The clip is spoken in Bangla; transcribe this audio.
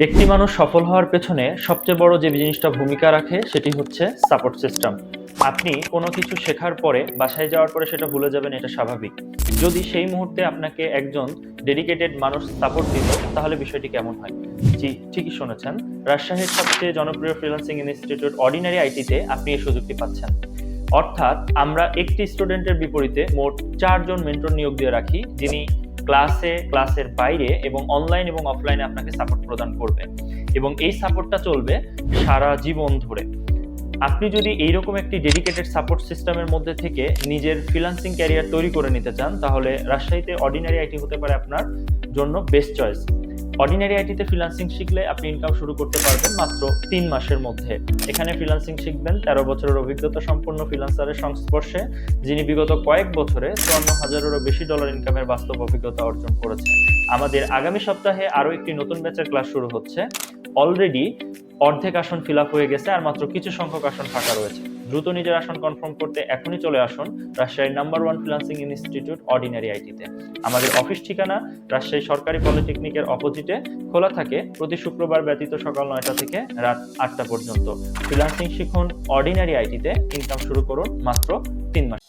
একটি মানুষ সফল হওয়ার পেছনে সবচেয়ে বড় যে জিনিসটা ভূমিকা রাখে সেটি হচ্ছে সাপোর্ট সিস্টেম। আপনি কোনো কিছু শেখার পরে বাসায় যাওয়ার পরে সেটা ভুলে যাবেন, এটা স্বাভাবিক। যদি সেই মুহূর্তে আপনাকে একজন ডেডিকেটেড মানুষ সাপোর্ট দিত, তাহলে বিষয়টি কেমন হয়? জি, ঠিকই শুনেছেন। রাজশাহীর সবচেয়ে জনপ্রিয় ফ্রিল্যান্সিং ইনস্টিটিউট অর্ডিনারি আইটিতে আপনি এই সুযোগটি পাচ্ছেন। অর্থাৎ আমরা একটি স্টুডেন্টের বিপরীতে মোট ৪ জন মেন্টর নিয়োগ দিয়ে রাখি, যিনি ক্লাসের বাইরে এবং অনলাইন এবং অফলাইনে আপনাকে সাপোর্ট প্রদান করবে, এবং এই সাপোর্টটা চলবে সারা জীবন ধরে। আপনি যদি এইরকম একটি ডেডিকেটেড সাপোর্ট সিস্টেমের মধ্যে থেকে নিজের ফ্রিল্যান্সিং ক্যারিয়ার তৈরি করে নিতে চান, তাহলে রাজশাহীতে অর্ডিনারি আইটি হতে পারে আপনার জন্য বেস্ট চয়েস। অর্ডিনারি আইটিতে ফ্রিল্যান্সিং শিখলে আপনি ইনকাম শুরু করতে পারবেন মাত্র ৩ মাসের মধ্যে। এখানে ফ্রিল্যান্সিং শিখবেন ১৩ বছরের অভিজ্ঞতা সম্পন্ন ফ্রিল্যান্সারের সংস্পর্শে, যিনি বিগত কয়েক বছরে ৫৪,০০০-এরও বেশি ডলার ইনকামের বাস্তব অভিজ্ঞতা অর্জন করেছে। আমাদের আগামী সপ্তাহে আরও একটি নতুন ব্যাচের ক্লাস শুরু হচ্ছে। অলরেডি অর্ধেক আসন ফিল আপ হয়ে গেছে, আর মাত্র কিছু সংখ্যক আসন ফাঁকা রয়েছে। দ্রুত নিজের আসন কনফার্ম করতে এখনই চলে আসুন রাজশাহীর নাম্বার 1 ফ্রিল্যান্সিং ইনস্টিটিউট অর্ডিনারি আইটিতে। আমাদের অফিস ঠিকানা রাজশাহী সরকারি পলিটেকনিকের অপোজিটে, খোলা থাকে প্রতি শুক্রবার ব্যতীত সকাল ৯টা থেকে রাত ৮টা পর্যন্ত। ফ্রিল্যান্সিং শিখুন অর্ডিনারি আইটিতে, ইনকাম শুরু করুন মাত্র ৩ মাস।